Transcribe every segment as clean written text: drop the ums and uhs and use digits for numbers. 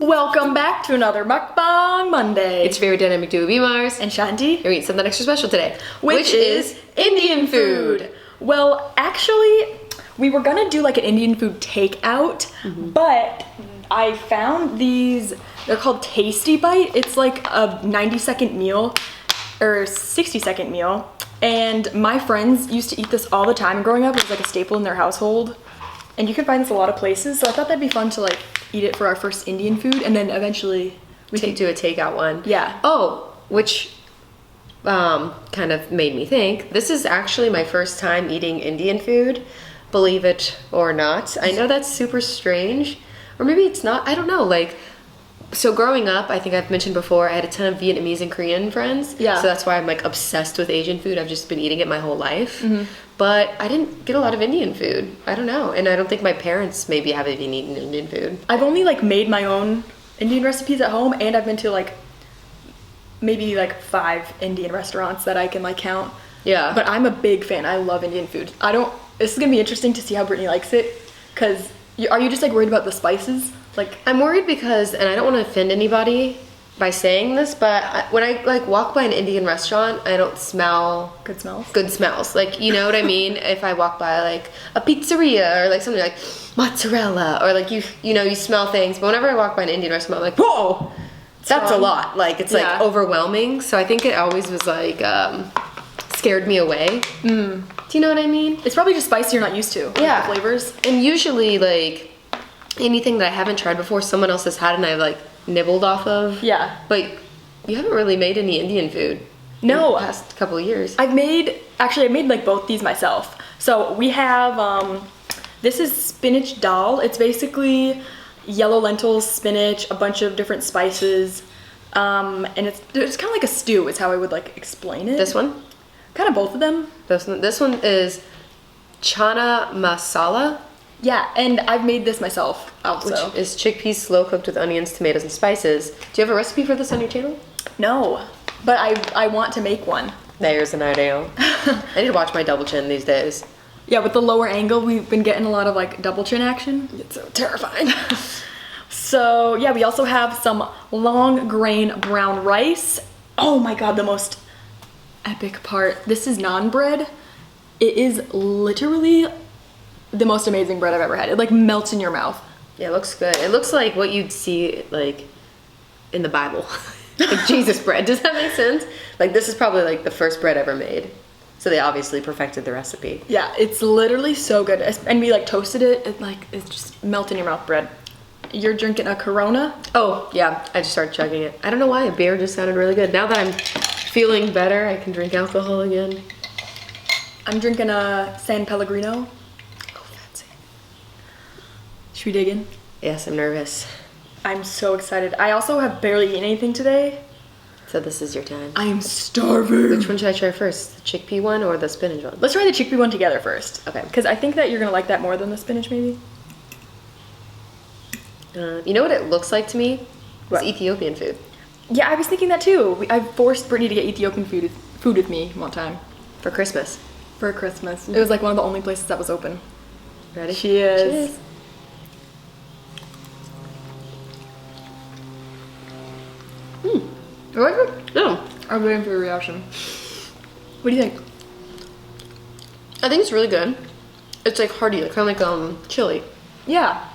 Welcome back to another Mukbang Monday. It's very dynamic duo Bmarsz and Shanti. And we eat something extra special today, which is Indian food. Well, actually, we were gonna do like an Indian food takeout, but I found these, they're called Tasty Bite. It's like a 90-second meal or 60-second meal. And my friends used to eat this all the time growing up. It was like a staple in their household. And you can find this a lot of places. So I thought that'd be fun to like eat it for our first Indian food, and then eventually we could do a takeout one. Yeah. Oh, which kind of made me think, this is actually my first time eating Indian food, believe it or not. I know that's super strange, or maybe it's not, I don't know. Like, so growing up, I think I've mentioned before, I had a ton of Vietnamese and Korean friends. Yeah. So that's why I'm like obsessed with Asian food. I've just been eating it my whole life. But I didn't get a lot of Indian food. I don't know. And I don't think my parents maybe have even eaten Indian food. I've only like made my own Indian recipes at home, and I've been to like maybe like 5 Indian restaurants that I can like count. Yeah. But I'm a big fan. I love Indian food. This is gonna be interesting to see how Brittany likes it, because are you just like worried about the spices? Like, I'm worried because, and I don't want to offend anybody by saying this, but when I like walk by an Indian restaurant, I don't smell good smells. Good smells. Like, you know what I mean? If I walk by like a pizzeria or like something like mozzarella, or like you know, you smell things. But whenever I walk by an Indian restaurant, I'm like, whoa, that's a lot. Like, it's like overwhelming. So I think it always was like scared me away. Do you know what I mean? It's probably just spicy you're not used to. Yeah. Like the flavors. And usually like anything that I haven't tried before, someone else has had and I've like nibbled off of. Yeah. But you haven't really made any Indian food. No. In the past couple of years. I made like both these myself. So we have, this is Spinach Dal. It's basically yellow lentils, spinach, a bunch of different spices. And it's kind of like a stew is how I would like explain it. This one? Kind of both of them. This one is Channa Masala. Yeah, and I've made this myself also. Which is chickpeas slow cooked with onions, tomatoes, and spices. Do you have a recipe for this on your channel? No, but I want to make one. There's an idea. I need to watch my double chin these days. Yeah, with the lower angle, we've been getting a lot of like double chin action. It's so terrifying. So yeah, we also have some long grain brown rice. Oh my god, the most epic part. This is naan bread. It is literally the most amazing bread I've ever had. It like melts in your mouth. Yeah, it looks good. It looks like what you'd see like in the Bible. Like Jesus bread. Does that make sense? Like, this is probably like the first bread ever made. So they obviously perfected the recipe. Yeah, it's literally so good. And we like toasted it. It's just melt in your mouth bread. You're drinking a Corona? Oh, yeah. I just started chugging it. I don't know why. A beer just sounded really good. Now that I'm feeling better, I can drink alcohol again. I'm drinking a San Pellegrino. Should we dig in? Yes, I'm nervous. I'm so excited. I also have barely eaten anything today. So this is your time. I am starving. Which one should I try first? The chickpea one or the spinach one? Let's try the chickpea one together first. Okay. Because I think that you're going to like that more than the spinach, maybe. You know what it looks like to me? What? It's Ethiopian food. Yeah, I was thinking that too. I forced Brittany to get Ethiopian food with me one time. For Christmas. For Christmas. It was like one of the only places that was open. Ready? Cheers. Cheers. You like it? No. I'm waiting for your reaction. What do you think? I think it's really good. It's like hearty, like kind of like chili. Yeah.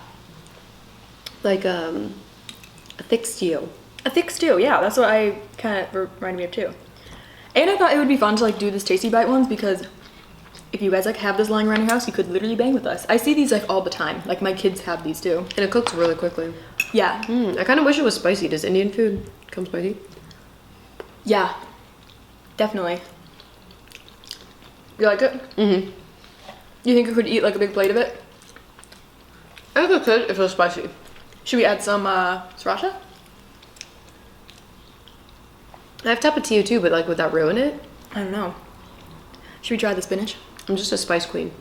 Like a thick stew. A thick stew, yeah. That's what I kind of reminded me of too. And I thought it would be fun to like do this Tasty Bite ones, because if you guys like have this lying around your house, you could literally bang with us. I see these like all the time. Like my kids have these too. And it cooks really quickly. Yeah. I kind of wish it was spicy. Does Indian food come spicy? Yeah. Definitely. You like it? Mm-hmm. You think you could eat like a big plate of it? I think it could if it was spicy. Should we add some sriracha? I have tapatio too, but like would that ruin it? I don't know. Should we try the spinach? I'm just a spice queen.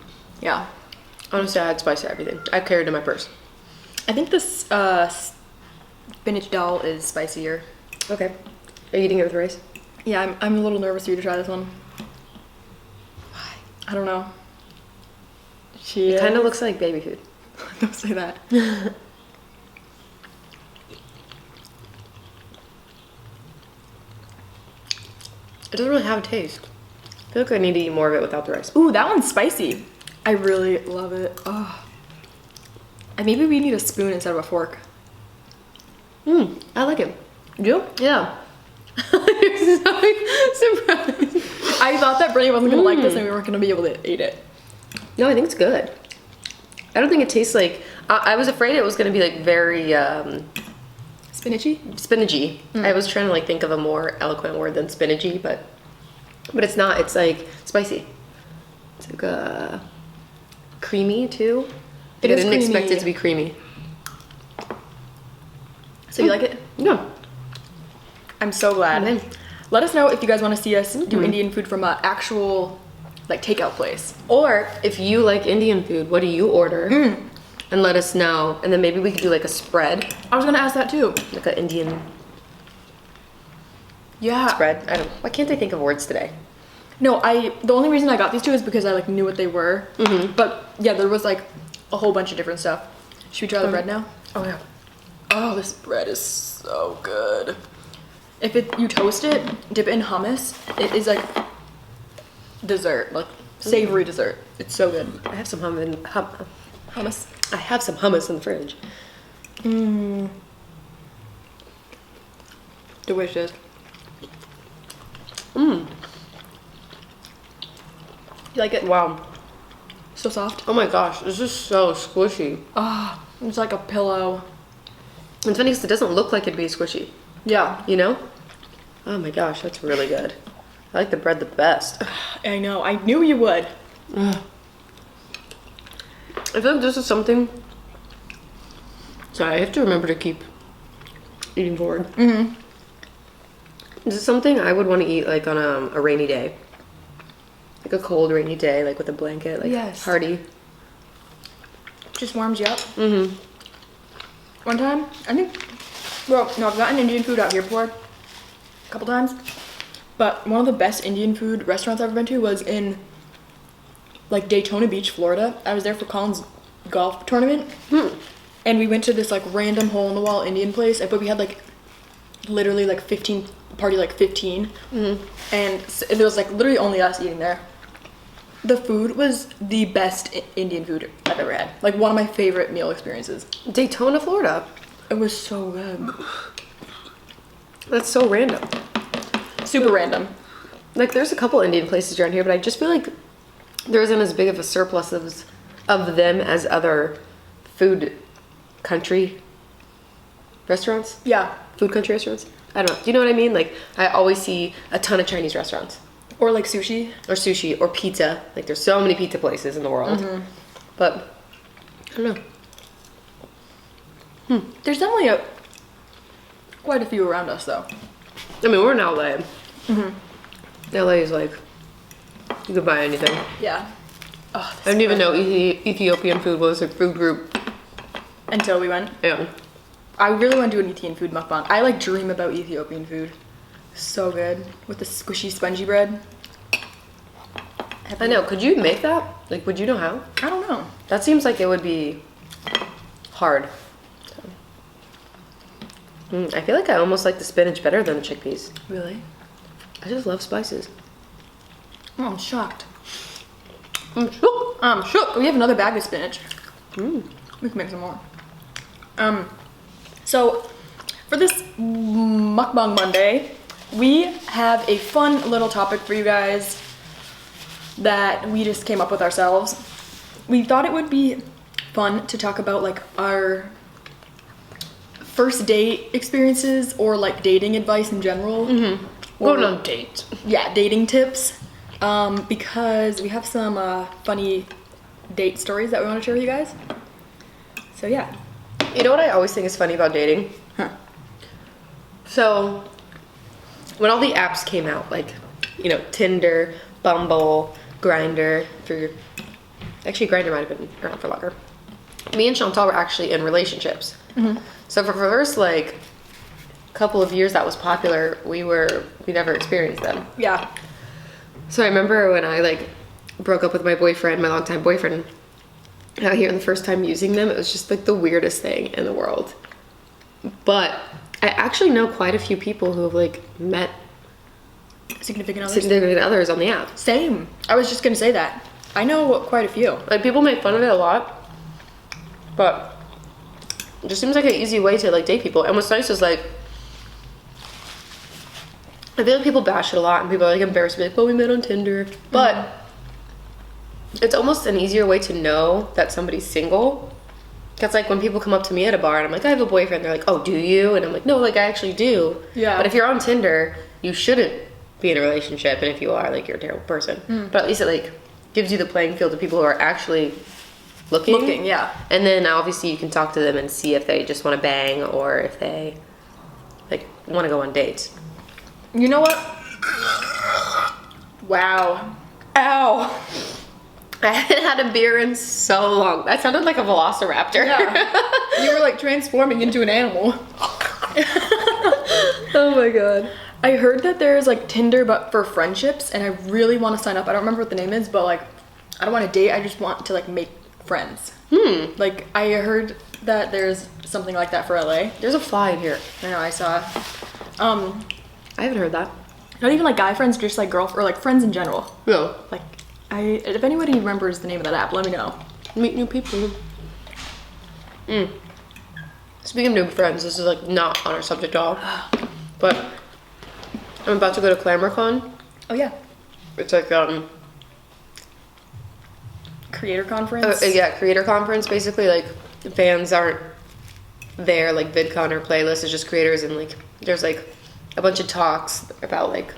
Yeah. Honestly, I had spice to everything. I carried it in my purse. I think this spinach dal is spicier. Okay. Are you eating it with rice? Yeah, I'm a little nervous for you to try this one. Why? I don't know. It kind of looks like baby food. Don't say that. It doesn't really have a taste. I feel like I need to eat more of it without the rice. Ooh, that one's spicy. I really love it. Oh. And maybe we need a spoon instead of a fork. I like it. You do? Yeah. You're so surprised. I thought that Brittany wasn't gonna like this and we weren't gonna be able to eat it. No, I think it's good. I don't think it tastes like... I was afraid it was gonna be like very... Spinachy? spinachy. I was trying to like think of a more eloquent word than spinachy, but it's not. It's like spicy. It's like creamy too. I didn't expect it to be creamy. So you like it? Yeah. I'm so glad. Mm-hmm. Let us know if you guys want to see us do Indian food from an actual like takeout place. Or if you like Indian food, what do you order? And let us know. And then maybe we could do like a spread. I was gonna ask that too. Like an Indian Yeah. spread. I don't. Why can't I think of words today? No, the only reason I got these two is because I like knew what they were. But yeah, there was like a whole bunch of different stuff. Should we try the bread now? Oh yeah. Oh, this bread is so good. If you toast it, dip it in hummus, it is like dessert, like savory dessert. It's so good. I have some Hummus. I have some hummus in the fridge. Delicious. Mm. You like it? Wow. So soft. Oh my gosh, this is so squishy. Ah, it's like a pillow. It's funny because it doesn't look like it'd be squishy. Yeah. You know? Oh my gosh, that's really good. I like the bread the best. I know. I knew you would. I feel like this is something... Sorry, I have to remember to keep eating forward. This is something I would want to eat like on a rainy day. Like a cold rainy day, like with a blanket, like Yes. hearty. Just warms you up. One time, I think, well, no, I've gotten Indian food out here before, a couple times, but one of the best Indian food restaurants I've ever been to was in, like, Daytona Beach, Florida. I was there for Colin's golf tournament, and we went to this, like, random hole-in-the-wall Indian place, but we had, like, literally, like, 15, party, like, 15, and there was, like, literally only us eating there. The food was the best Indian food I've ever had. Like, one of my favorite meal experiences. Daytona, Florida. It was so good. That's so random. Super random. Like, there's a couple Indian places around here, but I just feel like there isn't as big of a surplus of them as other food country restaurants. Yeah. Food country restaurants. I don't know. Do you know what I mean? Like, I always see a ton of Chinese restaurants. Or like sushi. Or sushi, or pizza. Like, there's so many pizza places in the world. But, I don't know. There's definitely quite a few around us though. I mean, we're in LA. LA is like, you could buy anything. Yeah. Oh, I didn't even know Ethiopian food was a food group. until we went. Yeah. I really want to do an Ethiopian food mukbang. I like dream about Ethiopian food. So good. With the squishy, spongy bread. I know. Could you make that? Like, would you know how? I don't know. That seems like it would be hard. I feel like I almost like the spinach better than the chickpeas. Really? I just love spices. Oh, I'm shocked. I'm shook. I'm shook. We have another bag of spinach. We can make some more. So, for this Mukbang Monday, we have a fun little topic for you guys that we just came up with ourselves. We thought it would be fun to talk about like our first date experiences or like dating advice in general. Going on dates. Yeah, dating tips. Because we have some funny date stories that we want to share with you guys. So yeah. You know what I always think is funny about dating? So, when all the apps came out, like, you know, Tinder, Bumble, Grindr, actually Grindr might have been around for longer. Me and Chantal were actually in relationships. So for the first, like, couple of years that was popular, we never experienced them. Yeah. So I remember when I, like, broke up with my boyfriend, my longtime boyfriend, out here the first time using them, it was just, like, the weirdest thing in the world. But I actually know quite a few people who have, like, met significant others. significant others on the app. Same. I was just gonna say that. I know quite a few. Like, people make fun of it a lot, but it just seems like an easy way to like date people. And what's nice is like, I feel like people bash it a lot and people are like embarrassed to be like, oh, we met on Tinder. But it's almost an easier way to know that somebody's single. Because like when people come up to me at a bar and I'm like, I have a boyfriend, they're like, oh, do you? And I'm like, no, like I actually do. Yeah. But if you're on Tinder, you shouldn't be in a relationship. And if you are, like, you're a terrible person. But at least it like gives you the playing field of people who are actually looking. Yeah. And then obviously you can talk to them and see if they just want to bang or if they like want to go on dates. You know what? Wow. Ow. I haven't had a beer in so long. That sounded like a velociraptor. Yeah. You were like transforming into an animal. Oh my god. I heard that there's like Tinder but for friendships, and I really want to sign up. I don't remember what the name is, but like I don't want to date. I just want to like make friends. Like I heard that there's something like that for LA. There's a fly in here. I know, I saw. I haven't heard that. Not even like guy friends, just like girl or like friends in general. No. Like if anybody remembers the name of that app, let me know. Meet new people. Speaking of new friends, this is like not on our subject at all. But I'm about to go to ClamorCon. Oh yeah. It's like Creator conference. yeah, creator conference. Basically, like fans aren't there like VidCon or playlist. It's just creators, and like there's like a bunch of talks about like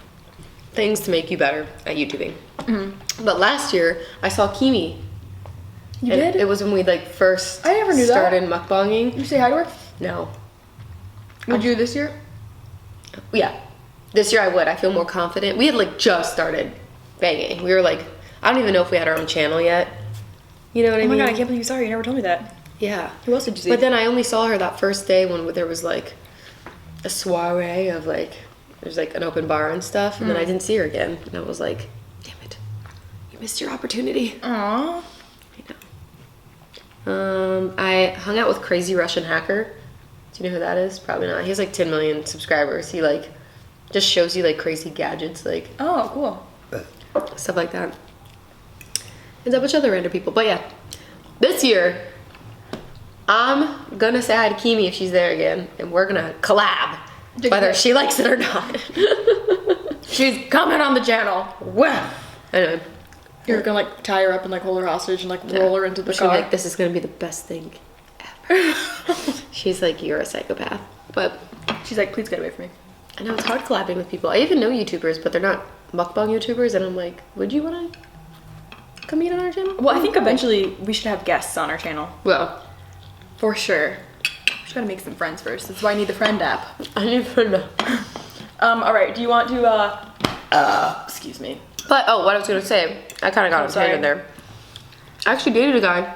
things to make you better at YouTubing. But last year I saw Kimi. You did? It was when we like first I never knew started mukbanging. Did you say hi to her? No. Would you this year? Yeah. This year I would. I feel more confident. We had like just started banging. We were like, I don't even know if we had our own channel yet. You know what I mean? Oh my god, I can't believe you saw her. You never told me that. Yeah. Who else did you see? But then I only saw her that first day when there was like a soiree of like, there's like an open bar and stuff. And then I didn't see her again. And I was like, damn it. You missed your opportunity. Aww. I know. I hung out with Crazy Russian Hacker. Do you know who that is? Probably not. He has like 10 million subscribers. He like just shows you like crazy gadgets, like Oh, cool. stuff like that. And a bunch of other random people. But yeah, this year I'm gonna say hi to Kimi if she's there again, and we're gonna collab, whether she likes it or not. She's coming on the channel. Well, I know. You're gonna like tie her up and like hold her hostage and like roll her into the She'll car. be like, this is gonna be the best thing ever. She's like, you're a psychopath. But She's like, please get away from me. I know it's hard collabing with people. I even know YouTubers, but they're not mukbang YouTubers, and I'm like, would you wanna come eat on our channel? Well, I think eventually we should have guests on our channel. Well, For sure. Just gotta make some friends first. That's why I need the friend app. I need to know. Alright, do you want to, excuse me. But, oh, what I was gonna say, I kind of got on a tangent there. I actually dated a guy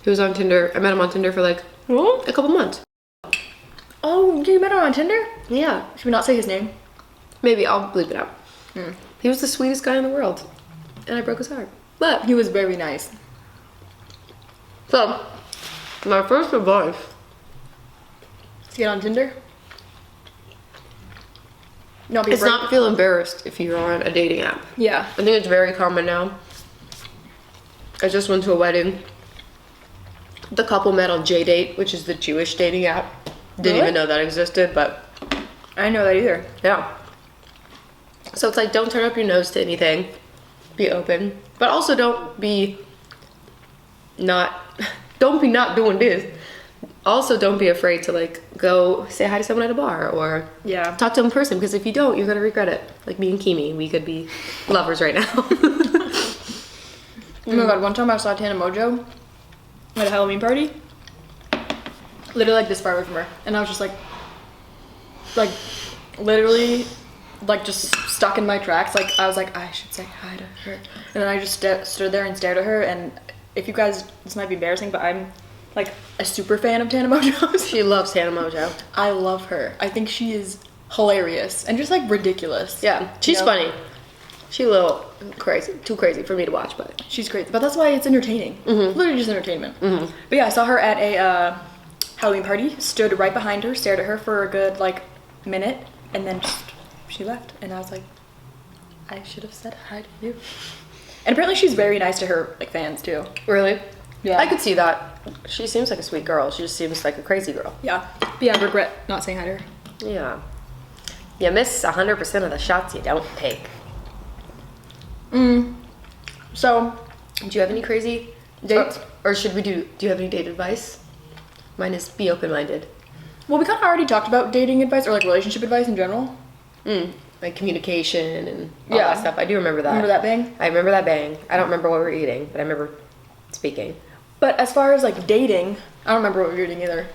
who was on Tinder. I met him on Tinder for like a couple months. Oh, you met him on Tinder? Yeah. Should we not say his name? Maybe I'll bleep it out. He was the sweetest guy in the world. And I broke his heart. But, He was very nice. so, my first advice. To get on Tinder? Not be It's afraid. not feel embarrassed if you're on a dating app. Yeah. I think it's very common now. I just went to a wedding. The couple met on JDate, which is the Jewish dating app. Didn't Really? even know that existed, but I didn't know that either. yeah. So it's like, don't turn up your nose to anything. Be open. But also don't be not doing this. Also, don't be afraid to like go say hi to someone at a bar or Yeah. talk to them in person, because if you don't, you're gonna regret it. Like me and Kimi, we could be lovers right now. Oh my god, one time I saw Tana Mojo at a Halloween party. Literally like this far away from her. And I was just like literally like just stuck in my tracks. Like I was like, I should say hi to her. And then I just stood there and stared at her. And if you guys, this might be embarrassing, but I'm like a super fan of Tana Mojo's. She loves Hannah Mojo. I love her. I think she is hilarious and just like ridiculous. Yeah, she's You know? funny. She's a little crazy, too crazy for me to watch, but She's crazy, but that's why it's entertaining. Literally just entertainment. But yeah, I saw her at a Halloween party, stood right behind her, stared at her for a good like minute, and then just she left. And I was like, I should have said hi to you. And apparently she's very nice to her like fans too. Really? Yeah. I could see that. She seems like a sweet girl. She just seems like a crazy girl. Yeah. But yeah, I regret not saying hi to her. Yeah. You miss 100% of the shots you don't take. So, do you have any crazy dates? Or should we do you have any date advice? Mine is be open-minded. well, we kind of already talked about dating advice or like relationship advice in general. Like communication and all that stuff. I do remember that. Remember that bang? I remember that bang. I don't remember what we were eating, but I remember speaking. But as far as like dating, I don't remember what we were eating either.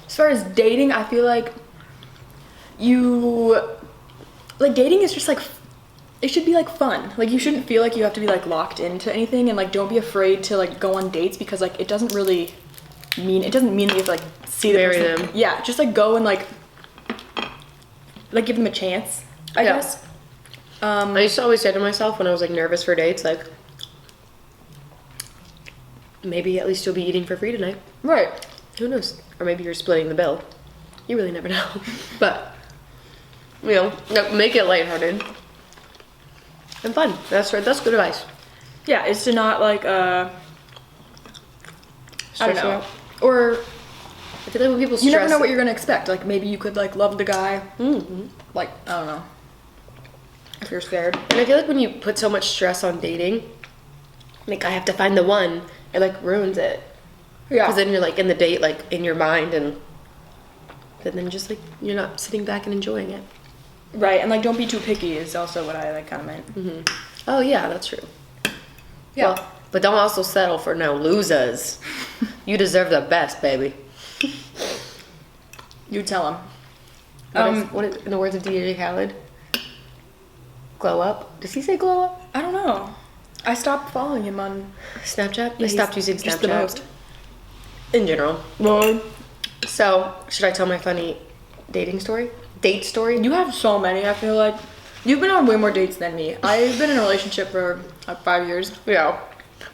As far as dating, I feel like dating is just like, it should be like fun. Like you shouldn't feel like you have to be like locked into anything, and like don't be afraid to like go on dates, because like it doesn't mean that you have to like see the Marry person. them. Yeah, just like go and like give them a chance, I guess. I used to always say to myself when I was like nervous for dates, like, maybe at least you'll be eating for free tonight. Right. Who knows? Or maybe you're splitting the bill. You really never know. But, you know, make it lighthearted and fun. That's right. That's good advice. Yeah, it's to not like I don't know. Or I feel like when people stress, you never know what you're gonna expect. Like maybe you could like love the guy. Like I don't know. If you're scared. And I feel like when you put so much stress on dating, like I have to find the one, it like ruins it. Yeah. Because then you're like in the date, like in your mind, and then just like you're not sitting back and enjoying it. Right, and like don't be too picky is also what I like kind of meant. Oh yeah, that's true. Yeah. Well, but don't also settle for no losers. You deserve the best, baby. You tell him. What is, in the words of DJ Khaled? Glow up? Does he say glow up? I don't know. I stopped following him on Snapchat? Yeah, I stopped using just Snapchat. the most. In general. Well, So, should I tell my funny dating story? Date story? you have so many. I feel like you've been on way more dates than me. I've been in a relationship for like 5 years. Yeah.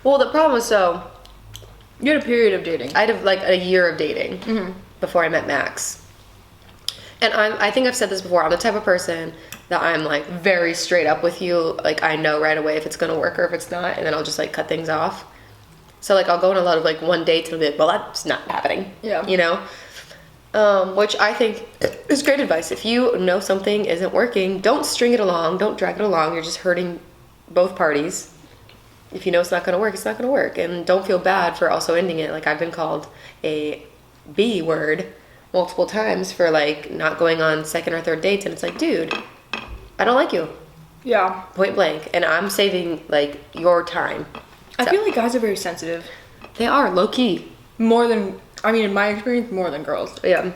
Well, the problem was You had a period of dating. I had like a year of dating before I met Max. And I think I've said this before, I'm the type of person that I'm like very straight up with you. Like I know right away if it's gonna work or if it's not, and then I'll just like cut things off. So like I'll go on a lot of like one dates and I'll be like, well, that's not happening. Yeah. You know? Which I think is great advice. If you know something isn't working, don't string it along, don't drag it along. You're just hurting both parties. If you know it's not gonna work, it's not gonna work. And don't feel bad for also ending it. Like I've been called a B word multiple times for like not going on second or third dates, and it's like, dude, I don't like you. Yeah. Point blank. And I'm saving like your time. I feel like guys are very sensitive. They are low key. More than, I mean, in my experience, more than girls. Yeah.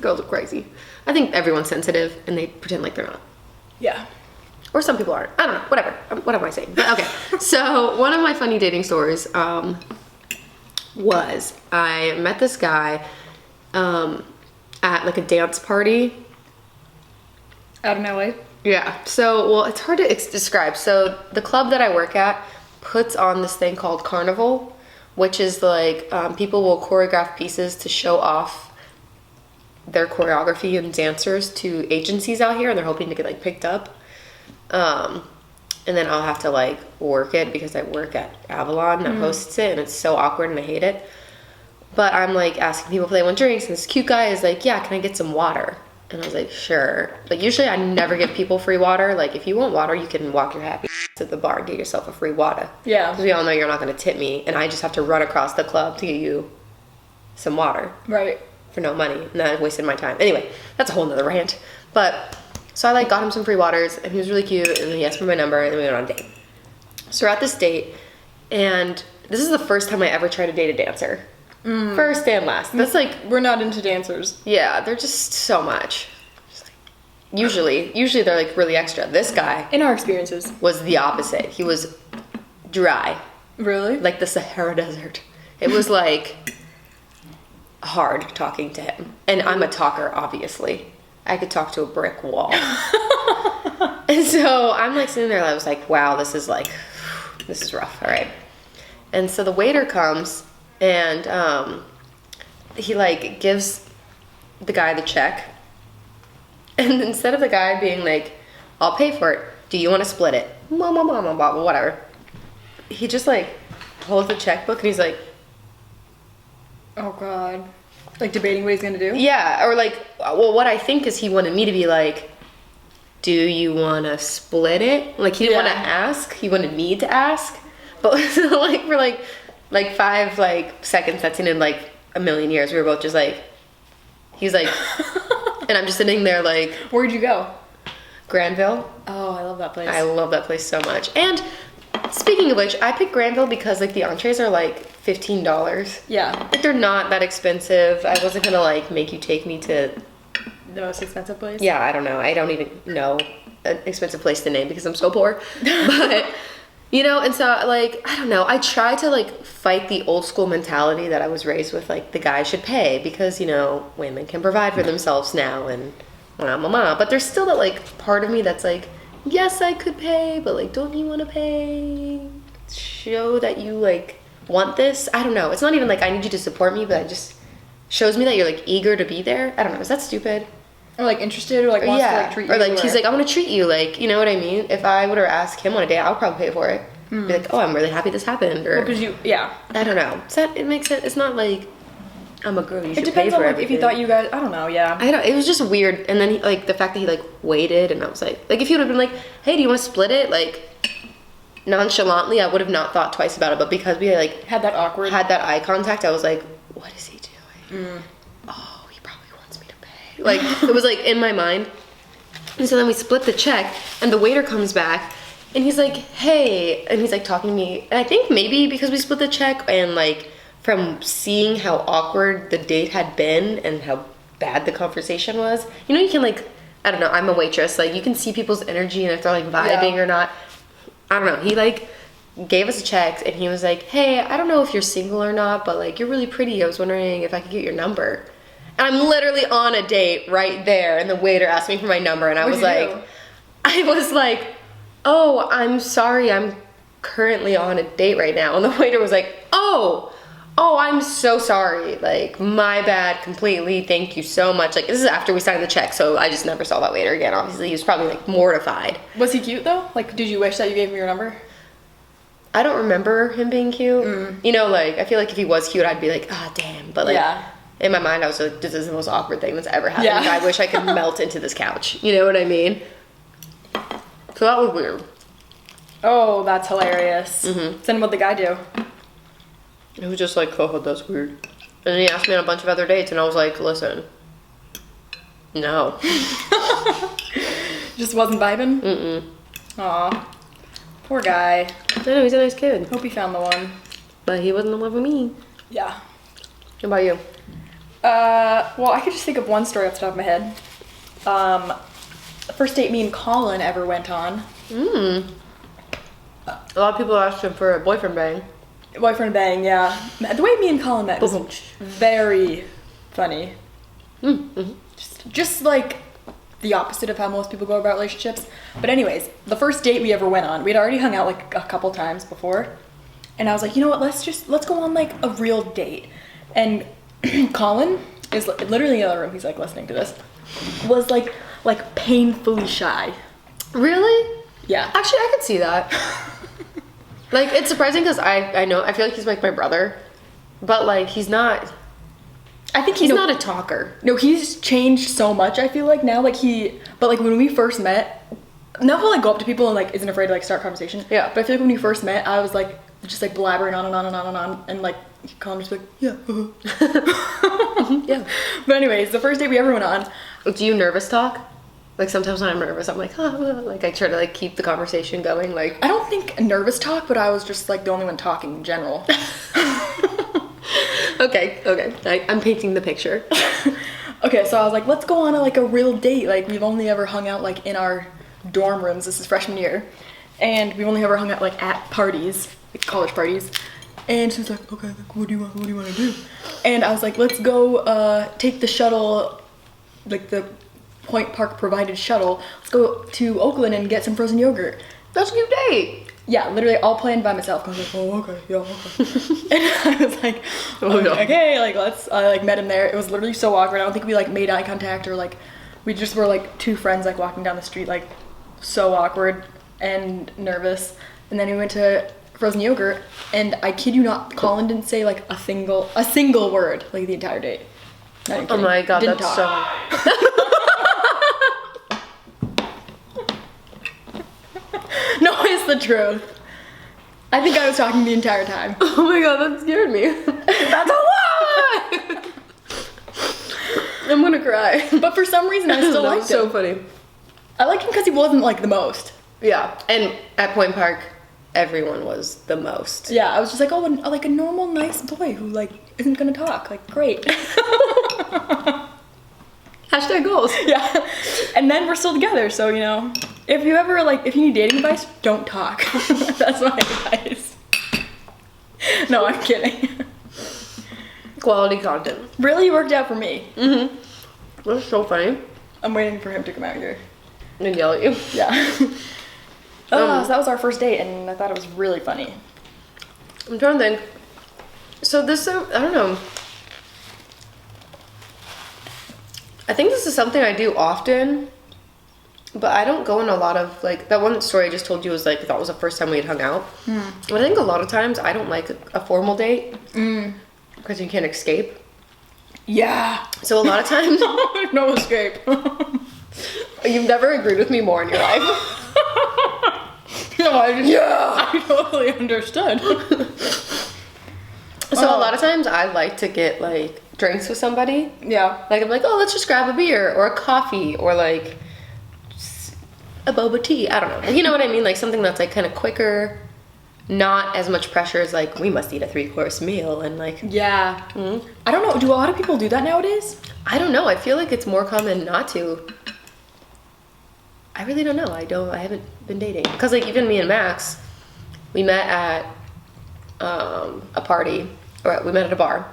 Girls are crazy. I think everyone's sensitive and they pretend like they're not. Yeah. Or some people aren't. I don't know. Whatever. What am I saying? But okay. So one of my funny dating stories was I met this guy at like a dance party. Out in LA? Yeah. So, well, it's hard to describe. So the club that I work at puts on this thing called Carnival, which is like people will choreograph pieces to show off their choreography and dancers to agencies out here, and they're hoping to get like picked up. And then I'll have to like work it because I work at Avalon that hosts it, and it's so awkward and I hate it. But I'm like asking people if they want drinks, and this cute guy is like, yeah, can I get some water? And I was like, sure. Like usually I never give people free water. Like if you want water, you can walk your happy to the bar and get yourself a free water. Yeah. Because we all know you're not going to tip me, and I just have to run across the club to get you some water. Right. For no money. And I wasted my time. Anyway, that's a whole nother rant. But so I like got him some free waters, and he was really cute, and he asked for my number, and then we went on a date. So we're at this date, and this is the first time I ever tried to date a dancer. First and last. That's like, We're not into dancers. yeah, they're just so much. Just like, usually they're like really extra. This guy In our experiences. was the opposite. He was dry, Really? like the Sahara Desert. It was like hard talking to him. And I'm a talker, obviously. I could talk to a brick wall. And so I'm like sitting there, I was like, wow, this is rough. All right. And so the waiter comes, and he like gives the guy the check. And instead of the guy being like, I'll pay for it. Do you want to split it? Whatever. He just like holds the checkbook and he's like, oh God. Like debating what he's gonna do? yeah, or like, well, what I think is he wanted me to be like, do you want to split it? Like he didn't want to ask. He wanted me to ask. But like for like 5 like seconds, that seemed like a million years. We were both just like, he's like, and I'm just sitting there like. Where'd you go? Granville. Oh, I love that place. I love that place so much. And speaking of which, I picked Granville because like the entrees are like $15. Yeah. Like they're not that expensive. I wasn't gonna like make you take me to the most expensive place? Yeah, I don't know. I don't even know an expensive place to name because I'm so poor. But you know, and so like, I don't know. I try to like fight the old school mentality that I was raised with, like the guy should pay because, you know, women can provide for themselves now and but there's still that like part of me that's like, yes, I could pay, but like, don't you want to pay? Show that you like want this. I don't know. It's not even like I need you to support me, but it just shows me that you're like eager to be there. I don't know. Is that stupid? Or like interested, or like wants to like treat you. Or like he's like, I want to treat you. Like, you know what I mean? If I would have asked him on a date, I'll probably pay for it. Be like, oh, I'm really happy this happened. Or because I don't know. It makes it. It's not like I'm a girl. You should it depends pay for on like, everything. if you thought you guys. I don't know. Yeah. I don't. It was just weird. And then he, like the fact that he like waited, and I was like if he would have been like, hey, do you want to split it? Like nonchalantly, I would have not thought twice about it. But because we like had that eye contact, I was like, what is he doing? Oh, he probably wants me to pay. Like it was like in my mind. And so then we split the check, and the waiter comes back, and he's like, hey, and he's like talking to me. And I think maybe because we split the check and like from seeing how awkward the date had been and how bad the conversation was, you know, you can like, I don't know, I'm a waitress, like you can see people's energy and if they're like vibing or not. I don't know. He like gave us a check and he was like, hey, I don't know if you're single or not, but like you're really pretty. I was wondering if I could get your number. And I'm literally on a date right there, and the waiter asked me for my number, and I was like, oh, I'm sorry, I'm currently on a date right now. And the waiter was like, oh, I'm so sorry, like my bad completely, thank you so much. Like this is after we signed the check, so I just never saw that waiter again. Obviously he was probably like mortified. Was he cute though? Like did you wish that you gave him your number? I don't remember him being cute. You know, like I feel like if he was cute I'd be like, ah, damn. But like in my mind I was like, this is the most awkward thing that's ever happened. I wish I could melt into this couch, you know what I mean? So that was weird. Oh, that's hilarious. Then what'd the guy do? It was just like, oh, that's weird. And then he asked me on a bunch of other dates, and I was like, listen, no. Just wasn't vibing? Aw. Poor guy. I know, he's a nice kid. Hope he found the one. But he wasn't in love with me. Yeah. What about you? Well, I could just think of one story off the top of my head. The first date me and Colin ever went on. A lot of people asked him for a boyfriend bang. Boyfriend bang, yeah. The way me and Colin met was very funny. Just like the opposite of how most people go about relationships. But anyways, the first date we ever went on, we'd already hung out like a couple times before. And I was like, you know what, let's go on like a real date. And Colin is literally in the other room, he's like listening to this, was like painfully shy. Really? Yeah. Actually, I could see that. Like, it's surprising because I feel like he's like my brother, but like he's not. I think he's not a talker. No, he's changed so much. I feel like now, but like when we first met, now he'll like go up to people and like isn't afraid to like start conversation. Yeah. But I feel like when we first met, I was like just like blabbering on and on and on and on, and like Colin was like, yeah, yeah. But anyways, the first date we ever went on. Do you nervous talk? Like sometimes when I'm nervous, I'm like, like I try to like keep the conversation going. Like I don't think nervous talk, but I was just like the only one talking in general. Okay. I'm painting the picture. Okay, so I was like, let's go on a real date. Like we've only ever hung out like in our dorm rooms. This is freshman year, and we've only ever hung out like at parties, like college parties. And she was like, okay, like, what do you want to do? And I was like, let's go take the shuttle, like the Point Park provided shuttle. Let's go to Oakland and get some frozen yogurt. That's a new date. Yeah, literally all planned by myself. I was like, oh, okay, yeah, okay. And I was like, no. Okay, like I like met him there. It was literally so awkward. I don't think we like made eye contact or like, we just were like two friends like walking down the street like so awkward and nervous. And then we went to frozen yogurt, and I kid you not, Colin didn't say like a single word like the entire date. Not even Oh kidding. my god, Didn't that's talk. so. No, it's the truth. I think I was talking the entire time. Oh my god, that scared me. That's a lie! I'm gonna cry. But for some reason, I still That liked was so him. funny. I liked him because he wasn't like the most. Yeah, and at Point Park, everyone was the most. Yeah, I was just like, oh, like a normal, nice boy who like isn't gonna talk. Like, great. Hashtag goals. Yeah. And then we're still together, so you know, if you ever like, if you need dating advice, don't talk. That's my advice. No, I'm kidding. Quality content. Really worked out for me. Mm-hmm. That's so funny. I'm waiting for him to come out here. And yell at you. Yeah. So that was our first date, and I thought it was really funny. I'm trying to think. So this, I don't know. I think this is something I do often, but I don't go in a lot of, like, that one story I just told you was, like, I thought it was the first time we had hung out. But I think a lot of times I don't like a formal date because you can't escape. Yeah. So a lot of times, No escape. you've never agreed with me more in your life. No, I totally understood. So a lot of times I like to get, like, drinks with somebody. Yeah. Like, I'm like, oh, let's just grab a beer or a coffee or, like, a boba tea. I don't know. You know what I mean? Like, something that's, like, kind of quicker, not as much pressure as, like, we must eat a 3-course meal and, like... Yeah. I don't know. Do a lot of people do that nowadays? I don't know. I feel like it's more common not to. I really don't know. I haven't been dating. Because, like, even me and Max, we met at a party, or we met at a bar.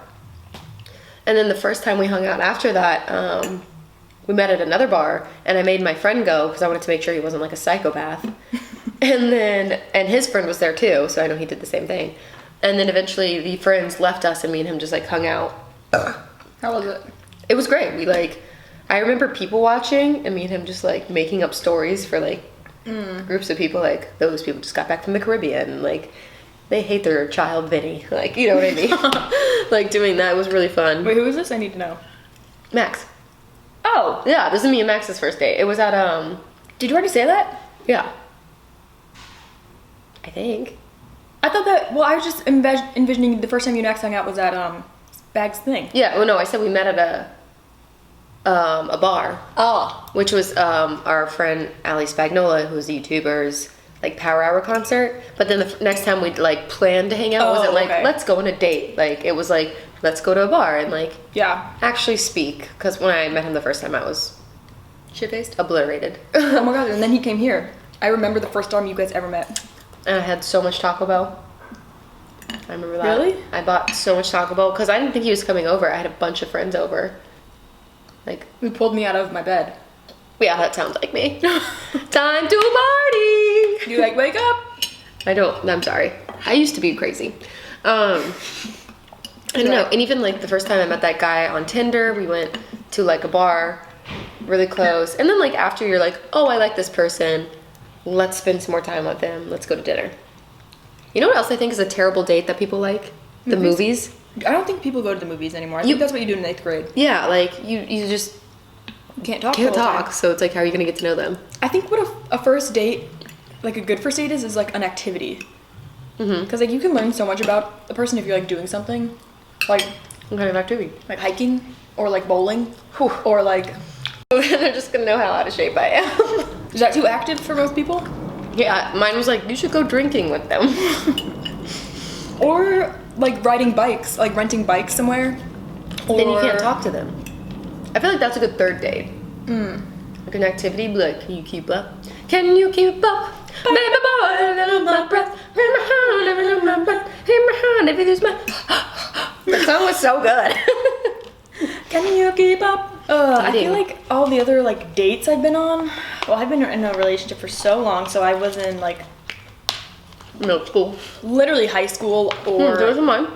And then the first time we hung out after that, we met at another bar, and I made my friend go because I wanted to make sure he wasn't like a psychopath. And his friend was there too, so I know he did the same thing. And then eventually the friends left us, and me and him just like hung out. How was it? It was great. We like, I remember people watching, and me and him just like making up stories for like groups of people. Like, those people just got back from the Caribbean, and like they hate their child Vinny. Like, you know what I mean? Like, doing that was really fun. Wait, who is this? I need to know. Max. Oh. Yeah, this is me and Max's first date. It was at Did you already say that? yeah. I think. I thought that, well, I was just envisioning the first time you and Max hung out was at Bag's thing. Yeah, well no, I said we met at a bar. Oh. Which was our friend Ali Spagnola, who's a YouTuber's like Power Hour concert. But then the next time we like planned to hang out wasn't like, okay. let's go on a date. Like, it was like, let's go to a bar and like Yeah. actually speak. Because when I met him the first time, I was Shit-faced? obliterated. Oh my god, and then he came here. I remember the first time you guys ever met. And I had so much Taco Bell. I remember that. Really? I bought so much Taco Bell because I didn't think he was coming over. I had a bunch of friends over. Like, Who pulled me out of my bed. yeah, that sounds like me. Time to party! You like, wake up? I don't, I'm sorry. I used to be crazy. I don't know. And even like the first time I met that guy on Tinder, we went to like a bar really close. And then like after you're like, oh, I like this person. Let's spend some more time with them. Let's go to dinner. You know what else I think is a terrible date that people like? The movies. I don't think people go to the movies anymore. I think that's what you do in 8th grade. Yeah, like you just You can't talk. can't the whole time. talk. So it's like, how are you gonna get to know them? I think what a first date, like a good first date is like an activity. Because like you can learn so much about the person if you're like doing something, like What kind of activity? like hiking or like bowling, or like. They're just gonna know how out of shape I am. Is that too active for most people? Yeah, mine was like, you should go drinking with them. Or like riding bikes, like renting bikes somewhere. Or... Then you can't talk to them. I feel like that's a good third date. Like an activity, be like, can you keep up? Can you keep up? Baby boy, little my breath, in my hand, in my breath, in my hand, if you lose my... That song was so good. Can you keep up? I Dating. feel like all the other like dates I've been on. Well, I've been in a relationship for so long, so I was in like Middle school. literally high school or. Those are mine.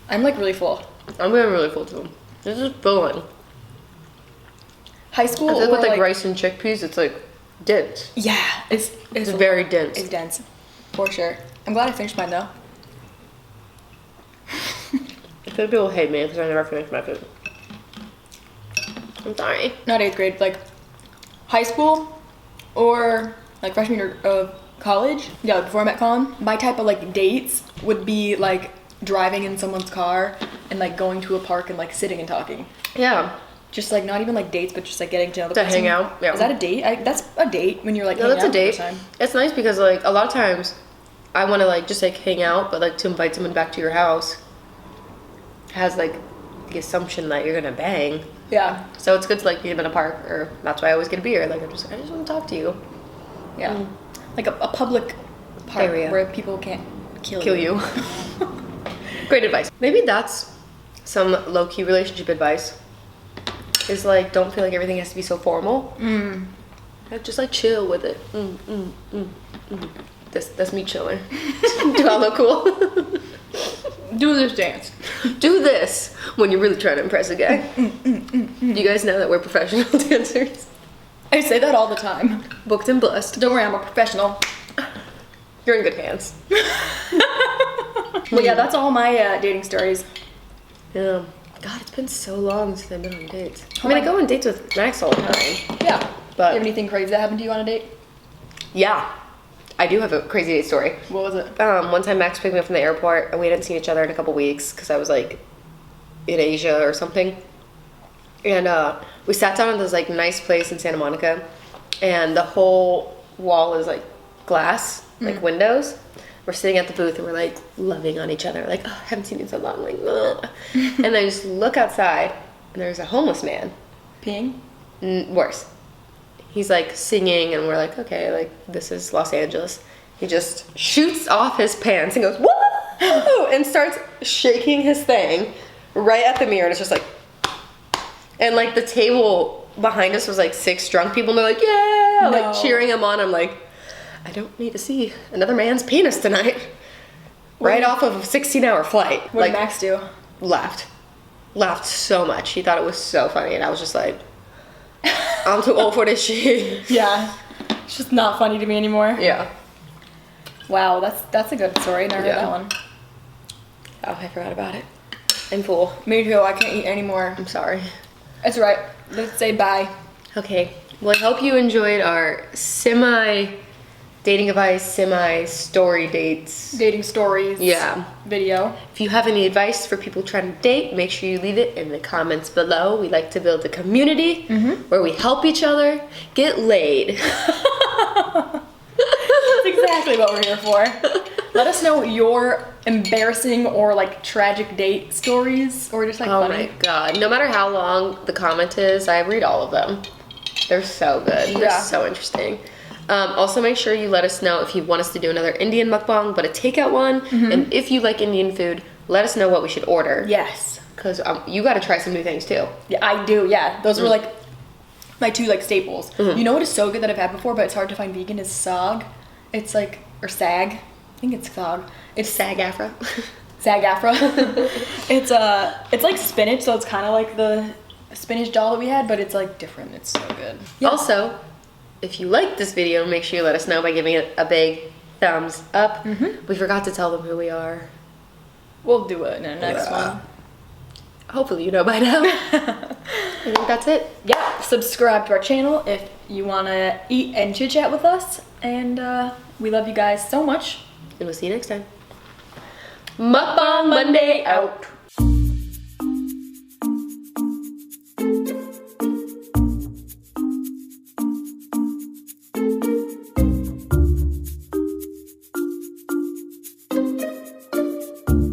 I'm like really full. I'm getting really full too. This is filling. High school I feel or with like rice and chickpeas, it's like dense. Yeah, it's very dense. It's dense, for sure. I'm glad I finished mine though. I feel people hate me because I never finished my food. I'm sorry. Not 8th grade, like high school or like freshman year of college. Yeah, before I met Colin, my type of like dates would be like driving in someone's car and like going to a park and like sitting and talking. Yeah. Just like not even like dates, but just like getting to know the To person. hang out. Yeah. Is that a date? That's a date when you're like. No, hanging that's a out for the date. first time. It's nice because like a lot of times I want to like just like hang out, but like to invite someone back to your house has like the assumption that you're gonna bang. Yeah. So it's good to like meet them in a park, or that's why I always get a beer. Like I just want to talk to you. Yeah. Like a public park Area. where people can't kill You. Great advice. Maybe that's some low-key relationship advice. Is like don't feel like everything has to be so formal. Like, just like chill with it. That's me chilling. Do I look cool? Do this dance. Do this when you're really trying to impress a guy. You guys know that we're professional dancers. I say that all the time. Booked and blessed. Don't worry, I'm a professional. You're in good hands. Well, yeah, that's all my dating stories. Yeah. God, it's been so long since I've been on dates. I mean, I go on dates with Max all the time. Yeah. But you have anything crazy that happened to you on a date? yeah, I do have a crazy date story. What was it? One time Max picked me up from the airport and we hadn't seen each other in a couple weeks because I was like in Asia or something. And we sat down at this like nice place in Santa Monica and the whole wall is like glass, like windows. We're sitting at the booth and we're like loving on each other. Like, oh, I haven't seen you in so long. Like, ugh. And I just look outside and there's a homeless man. Peeing? Worse. He's like singing and we're like, okay, like this is Los Angeles. He just shoots off his pants and goes, woo! And starts shaking his thing right at the mirror. And it's just like, and like the table behind us was like 6 drunk people and they're like, yeah, No. like cheering him on. I'm like, I don't need to see another man's penis tonight. Right off of a 16-hour flight. What like, did Max do? Laughed so much. He thought it was so funny and I was just like, I'm too old for this shit. Yeah. It's just not funny to me anymore. Yeah. Wow, that's a good story. Never heard Yeah. that one. Oh, I forgot about it. I'm full. Me too. I can't eat anymore. I'm sorry. That's right. Let's say bye. Okay. Well, I hope you enjoyed our dating advice, story dates. Dating stories. Yeah. Video. If you have any advice for people trying to date, make sure you leave it in the comments below. We like to build a community where we help each other get laid. That's exactly what we're here for. Let us know your embarrassing or like tragic date stories or just like Oh funny. my god. No matter how long the comment is, I read all of them. They're so good. They're Yeah. so interesting. Also, make sure you let us know if you want us to do another Indian mukbang, but a takeout one. And if you like Indian food, let us know what we should order. Yes. Because you got to try some new things too. Yeah, I do. Yeah, those were like my 2 like staples. You know what is so good that I've had before, but it's hard to find vegan is sag. It's like or sag. I think it's sag. It's Sag Afra. sag afra. It's like spinach, so it's kind of like the spinach dal that we had, but it's like different. It's so good. Yeah. Also, if you like this video, make sure you let us know by giving it a big thumbs up. We forgot to tell them who we are. We'll do it in the next one. Hopefully you know by now. I think that's it. Yeah, subscribe to our channel if you want to eat and chit chat with us. And we love you guys so much. And we'll see you next time. Mukbang Monday out.